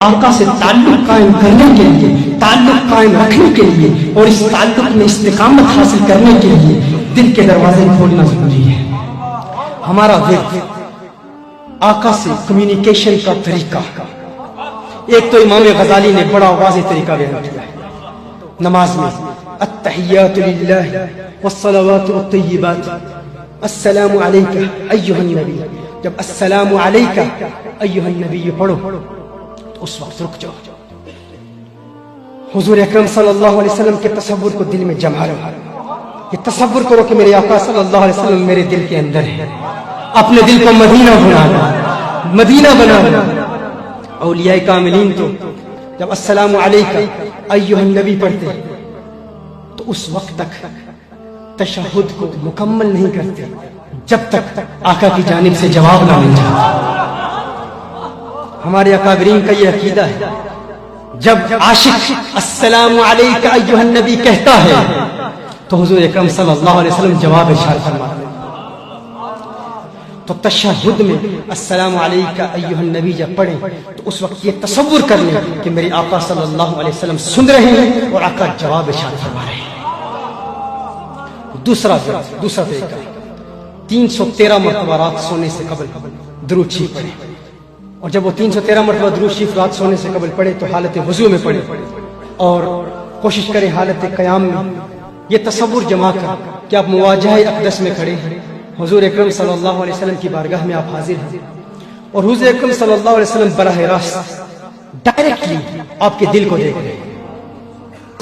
आका से ताल्लुक कायम करने के लिए, ताल्लुक कायम रखने के लिए और इस ताल्लुक में इस्तिकामत हासिल करने के लिए दिल के दरवाजे खोलना जरूरी है। हमारा विर्द आका से कम्युनिकेशन का तरीका, एक तो इमाम गजाली ने बड़ा वाज़ेह तरीका बयान किया है नमाज में, अत्तहियातु लिल्लाह वस्सलावातु वत्तय्यिबात अस्सलामु अलैका अय्युहन नबी। जब अस्सलामु अलैका अय्युहन नबी पढ़ो तो उस वक्त रुक जाओ, हुजूर अकरम सल्लल्लाहु अलैहि वसल्लम के तसव्वुर को दिल में जमा लो। ये तसव्वुर करो कि मेरे आका सल्लल्लाहु अलैहि वसल्लम मेरे दिल के अंदर है। अपने दिल को मदीना बना लो, मदीना बना लो। औलिया कामिलीन तो जब अस्सलामु अलैका अय्युहन नबी पढ़ते तो उस वक्त तक तशहुद को मुकम्मल नहीं करते जब तक आका की जानिब से जवाब ना मिल जाए। हमारे अकाबरीन का ये अकीदा है, जब आशिक अस्सलामु अलैका अय्युहन नबी कहता है तो हुजूर अकरम सल्लल्लाहु अलैहि वसल्लम जवाब इरशाद फरमाते हैं। तो तशहुद में अस्सलामु अलैका अय्युहन नबी जब पढ़ें तो उस वक्त ये तसव्वुर कर लें कि मेरे आका सल्लल्लाहु अलैहि वसल्लम सुन रहे हैं और आका जवाब इरशाद फरमा रहे हैं। दूसरा तरीका 313 मरतबा रात सोने से कबल दुरूद शरीफ पढ़े, और जब वो 313 मरतबा दुरूद शरीफ रात सोने से कबल पढ़े तो हालत वुज़ू में पढ़े और कोशिश करें हालत क़याम में ये तसव्वुर जमा कर कि आप मुवाजह अक़दस में खड़े हैं, हुजूर अकरम सल्लल्लाहु अलैहि वसल्लम की बारगाह में आप हाजिर हैं और हुजूर अकरम सल्लल्लाहु अलैहि वसल्लम बराह रास्त डायरेक्टली आपके दिल को देख रहे हैं।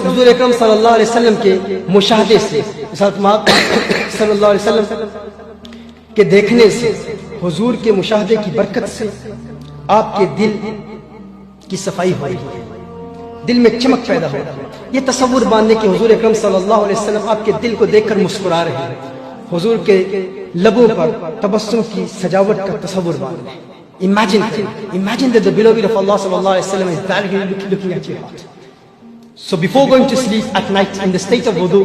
हुजूर अकरम सल्लल्लाहु अलैहि वसल्लम के मुशाहदे से, सल्लल्लाहु अलैहि वसल्लम के देखने से, हुजूर के मुशाहदे की बरकत से आपके दिल की सफाई हो रही है, दिल में चमक पैदा हो रही है। ये तसव्वुर बांधने के हुजूर अकरम सल्लल्लाहु अलैहि वसल्लम आपके दिल को देखकर मुस्कुरा रहे हैं, हुजूर के लबों पर तबस्सुम की सजावट का तसव्वुर बांधे। Imagine that the beloved of Allah sallallahu alaihi wasallam is directly looking at your heart. So before going to sleep at night in the state of wudu,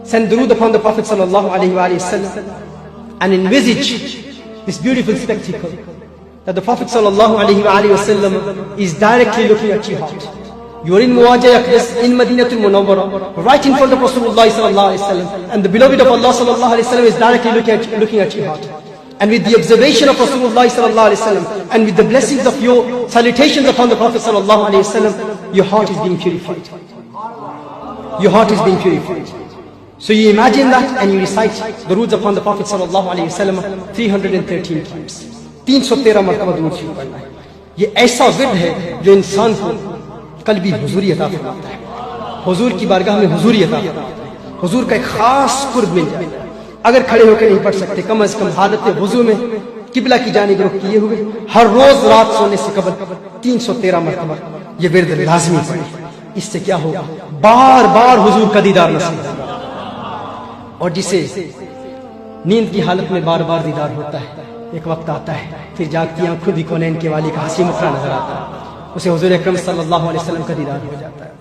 send durood upon the Prophet sallallahu alaihi wasallam and envisage this beautiful spectacle that the Prophet sallallahu alaihi wasallam is directly looking at your heart. You are in Muwajah Aqdas in Madinatul Munawwara, right in front of Rasulullah sallallahu alaihi wasallam, and the beloved of Allah sallallahu alaihi wasallam is directly looking at your heart. And with the observation of Rasulullah sallallahu alaihi wasallam and with the blessings of your salutations upon the Prophet sallallahu alaihi wasallam, your heart is being purified. Your heart is being purified. So you imagine that and you recite the durood upon the Prophet sallallahu alaihi wasallam 313 times. 313 मरतबा दुरूद शरीफ पढ़ना है। ये ऐसा विर्द है जो इंसान को कल्बी हुजूरी अता फरमाता है, हुजूर की बारगाह में हुजूरी अता फरमाता है, हुजूर का एक खास कुर्ब मिल जाए। अगर खड़े होकर नहीं पढ़ सकते, कम अज कम हालत वुज़ू में किबला की जानिब रुख किए हुए हर रोज रात सोने से कबल 313 मरतबा ये विर्द लाज़मी पढ़े। इससे क्या होगा, बार बार हुजूर का दीदार नसीब होगा। और जिसे नींद की हालत में बार बार दीदार होता है, एक वक्त आता है फिर जागती आंखों भी कौनैन के वाली का हंसी मुखड़ा नजर आता है, उसे हुजूर अकरम सल्लल्लाहु अलैहि वसल्लम का दीदार हो जाता है।